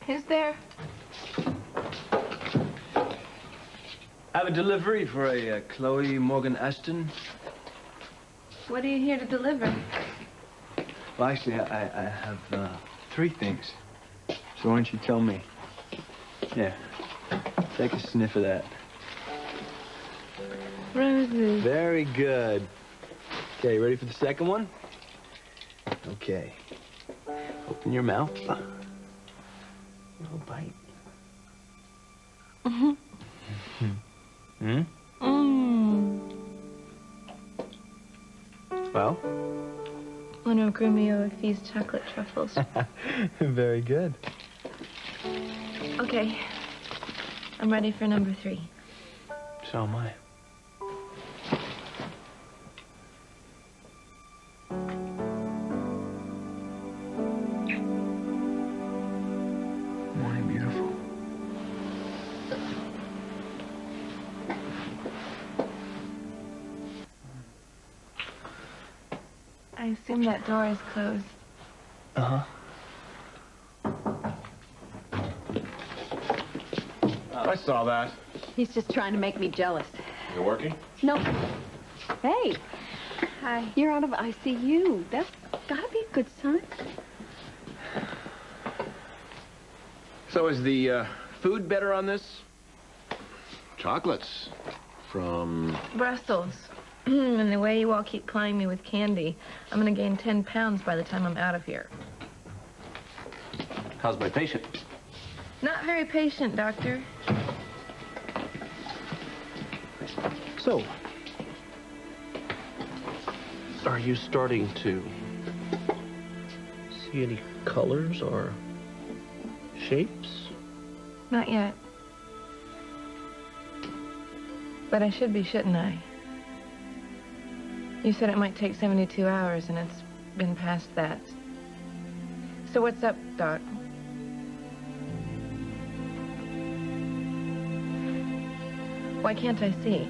Who's there? I have a delivery for a Chloe Morgan Ashton. What are you here to deliver? Well, actually, I have 3 things. So why don't you tell me? Yeah. Take a sniff of that. Roses. Very good. Okay, ready for the second one? Okay. Open your mouth. Little bite. Mm-hmm. Hmm? Mmm. Well? One of Grumio Effie's chocolate truffles. Very good. Okay. I'm ready for number 3. So am I. Morning, beautiful. I assume that door is closed. Uh-huh. I saw that. He's just trying to make me jealous. You're working? No. Hey, Hi. you're out of ICU. That's gotta be a good sign. So is the food better on this? Chocolates from... Brussels. And the way you all keep plying me with candy, I'm gonna gain 10 pounds by the time I'm out of here. How's my patient? Not very patient, Doctor. So, are you starting to see any colors or shapes? Not yet. But I should be, shouldn't I? You said it might take 72 hours, and it's been past that. So what's up, Doc? Why can't I see?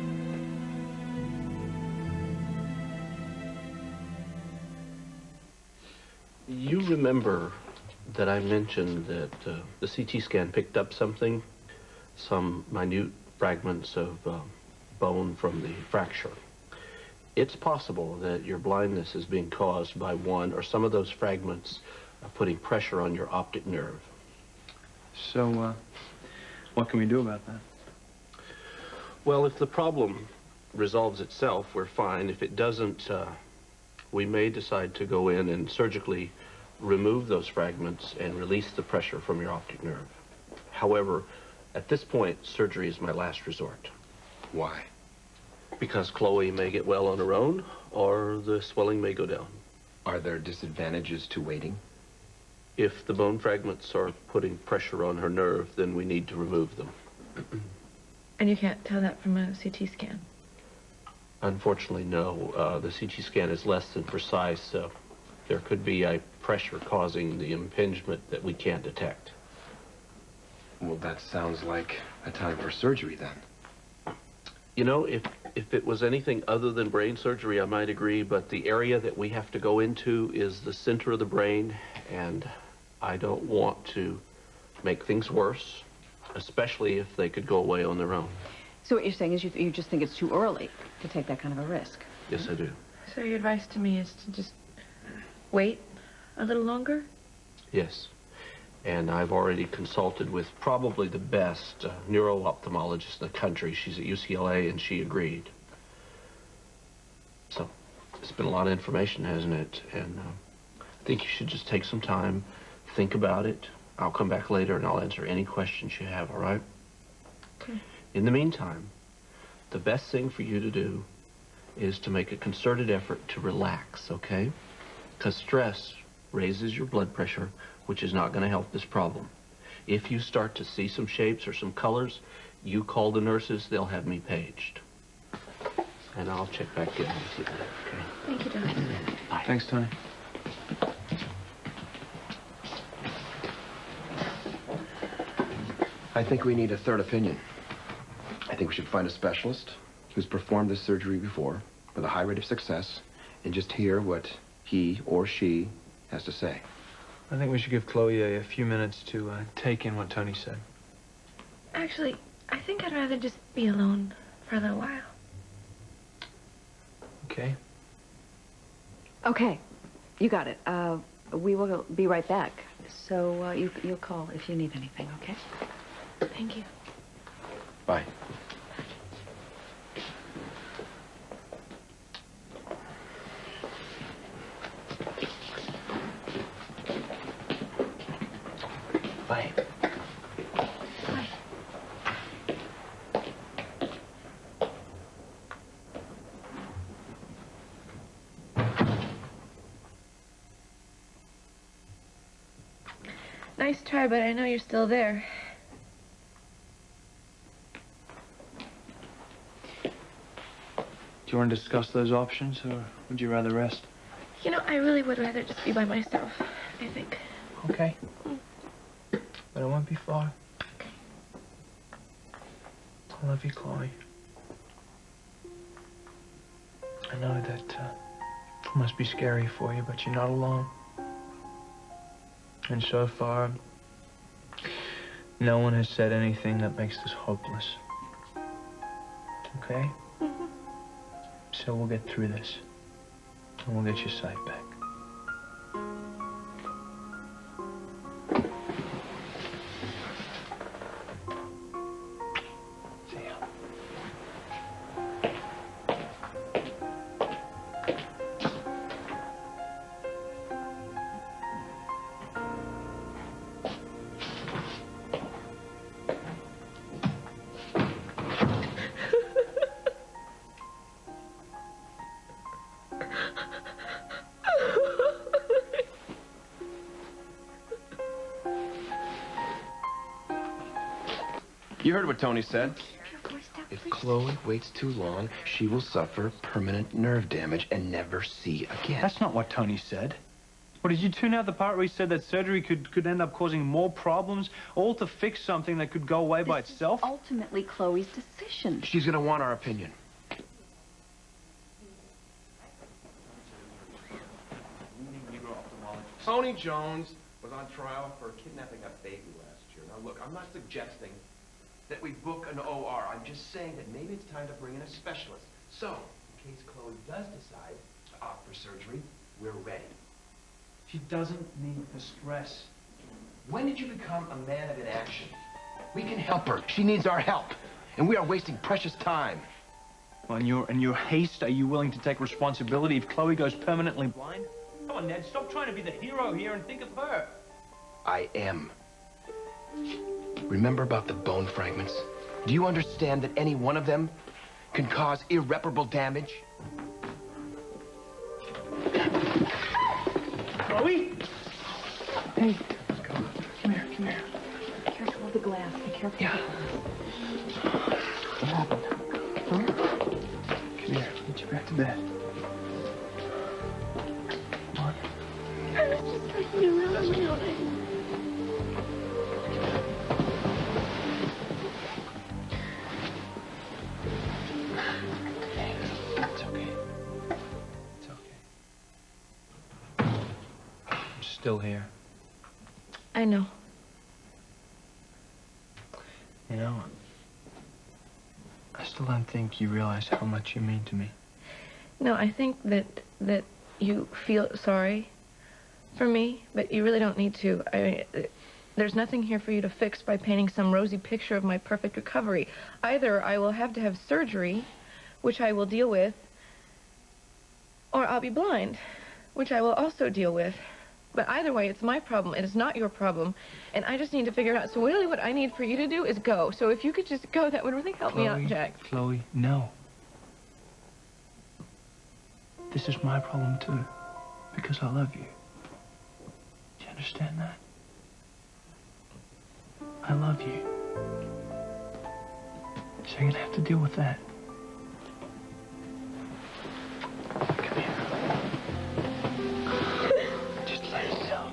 You remember that I mentioned that the CT scan picked up something, some minute fragments of bone from the fracture. It's possible that your blindness is being caused by one or some of those fragments putting pressure on your optic nerve. So, what can we do about that? Well, if the problem resolves itself, we're fine. If it doesn't, we may decide to go in and surgically remove those fragments and release the pressure from your optic nerve. However, at this point, surgery is my last resort. Why? Because Chloe may get well on her own, or the swelling may go down. Are there disadvantages to waiting? If the bone fragments are putting pressure on her nerve, then we need to remove them. And you can't tell that from a CT scan? Unfortunately, no. The CT scan is less than precise. There could be a pressure causing the impingement that we can't detect. Well, that sounds like a time for surgery then. You know, if it was anything other than brain surgery, I might agree, but the area that we have to go into is the center of the brain, and I don't want to make things worse, especially if they could go away on their own. So what you're saying is you just think it's too early to take that kind of a risk? Yes, I do. So your advice to me is to just wait a little longer? Yes. And I've already consulted with probably the best neuro-ophthalmologist in the country. She's at UCLA, and she agreed. So, it's been a lot of information, hasn't it? And I think you should just take some time, think about it. I'll come back later, and I'll answer any questions you have, all right? Okay. In the meantime, the best thing for you to do is to make a concerted effort to relax, okay? Because stress raises your blood pressure, which is not going to help this problem. If you start to see some shapes or some colors, you call the nurses, they'll have me paged. And I'll check back in with you, okay? Thank you, Doctor. Bye. Thanks, Tony. I think we need a third opinion. I think we should find a specialist who's performed this surgery before with a high rate of success and just hear what he or she has to say. I think we should give Chloe a few minutes to take in what Tony said. Actually, I think I'd rather just be alone for a little while. Okay. Okay, you got it. We will be right back. So you'll call if you need anything, okay? Thank you. Bye. Bye. Bye. Nice try, but I know you're still there. Do you want to discuss those options, or would you rather rest? You know, I really would rather just be by myself, I think. Okay. But it won't be far. I love you, Chloe. I know that it must be scary for you, but you're not alone. And so far, no one has said anything that makes this hopeless. Okay? Mm-hmm. So we'll get through this. And we'll get your sight back. See ya. You heard what Tony said. If Chloe waits too long, she will suffer permanent nerve damage and never see again. That's not what Tony said. What, did you tune out the part where he said that surgery could end up causing more problems, all to fix something that could go away by itself? Ultimately, Chloe's decision. She's gonna want our opinion. Tony Jones was on trial for kidnapping a baby last year. Now look, I'm not suggesting that we book an OR. I'm just saying that maybe it's time to bring in a specialist. So, in case Chloe does decide to opt for surgery, we're ready. She doesn't need the stress. When did you become a man of inaction? We can help her. She needs our help. And we are wasting precious time. Well, in your haste, are you willing to take responsibility if Chloe goes permanently blind? Come on, Ned, stop trying to be the hero here and think of her. I am. Remember about the bone fragments? Do you understand that any one of them can cause irreparable damage? Chloe? Hey, come here, come here. Be careful of the glass. Be careful Yeah. of the glass. What happened? Huh? Come here, get you back to bed. Come on. I was just fucking around on my own. It's okay. It's okay. I'm still here. I know. You know, I still don't think you realize how much you mean to me. No, I think that you feel sorry for me, but you really don't need to. There's nothing here for you to fix by painting some rosy picture of my perfect recovery. Either I will have to have surgery, which I will deal with, or I'll be blind, which I will also deal with. But either way, it's my problem. It is not your problem. And I just need to figure it out. So really what I need for you to do is go. So if you could just go, that would really help me out, Jack. Chloe, no. This is my problem too, because I love you. Do you understand that? I love you. So you're gonna have to deal with that. Come here. Just let it out.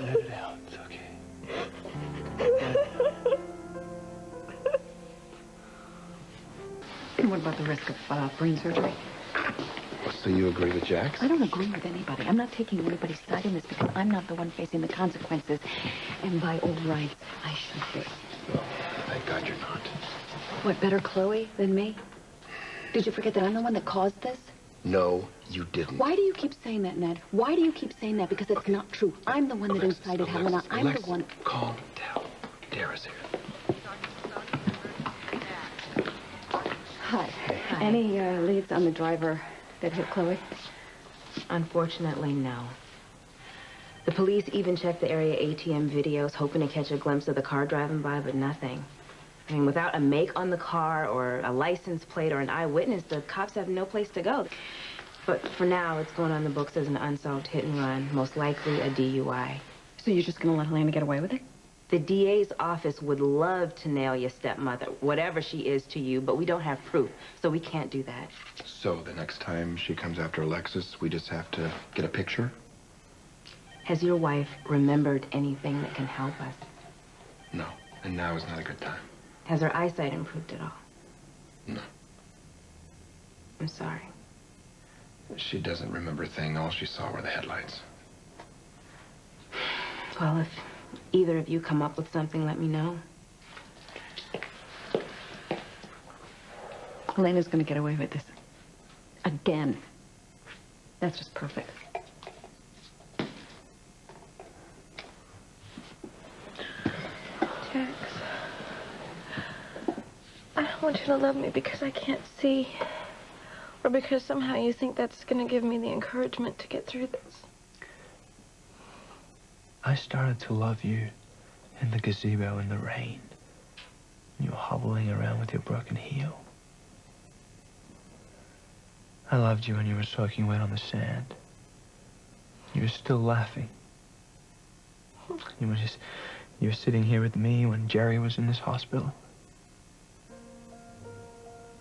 Let it out. It's okay. Let it out. And what about the risk of brain surgery? What's the So you agree with Jax? I don't agree with anybody. I'm not taking anybody's side in this because I'm not the one facing the consequences. And by all rights, I should be. Well, thank God you're not. What, better Chloe than me? Did you forget that I'm the one that caused this? No, you didn't. Why do you keep saying that, Ned? Why do you keep saying that? Because it's not true. I'm the one that incited Helena. I'm the one... Calm down. Dara's here. Hi. Any leads on the driver that hit Chloe? Unfortunately, no. The police even checked the area ATM videos, hoping to catch a glimpse of the car driving by, but nothing. I mean, without a make on the car or a license plate or an eyewitness, the cops have no place to go. But for now, it's going on the books as an unsolved hit and run, most likely a DUI. So you're just going to let Helena get away with it? The DA's office would love to nail your stepmother, whatever she is to you, but we don't have proof, so we can't do that. So the next time she comes after Alexis, we just have to get a picture? Has your wife remembered anything that can help us? No, and now is not a good time. Has her eyesight improved at all? No. I'm sorry. She doesn't remember a thing. All she saw were the headlights. Well, if either of you come up with something, let me know. Helena's going to get away with this. Again. That's just perfect. Jax, I don't want you to love me because I can't see. Or because somehow you think that's going to give me the encouragement to get through this. I started to love you in the gazebo in the rain. You were hobbling around with your broken heel. I loved you when you were soaking wet on the sand. You were still laughing. You were sitting here with me when Jerry was in this hospital.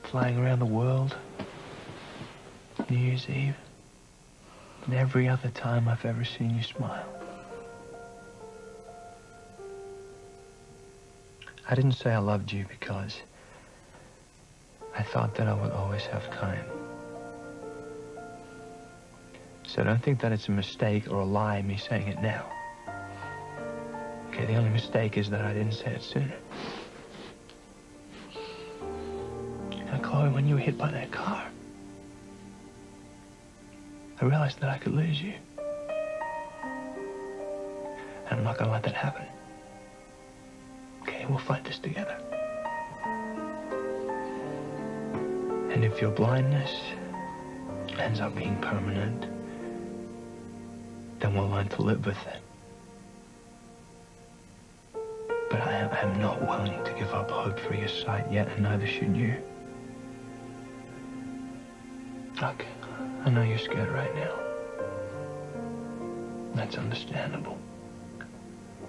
Flying around the world. New Year's Eve. And every other time I've ever seen you smile. I didn't say I loved you because I thought that I would always have time. So don't think that it's a mistake or a lie, me saying it now. Okay, the only mistake is that I didn't say it sooner. Now, Chloe, when you were hit by that car, I realized that I could lose you. And I'm not gonna let that happen. Okay, we'll fight this together. And if your blindness ends up being permanent, then we'll learn to live with it. But I am not willing to give up hope for your sight yet, and neither should you. Look, I know you're scared right now. That's understandable.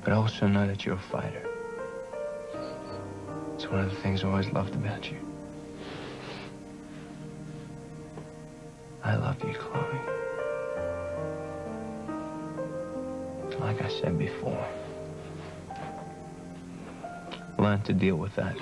But I also know that you're a fighter. It's one of the things I always loved about you. I love you, Chloe. Like I said before, learn to deal with that.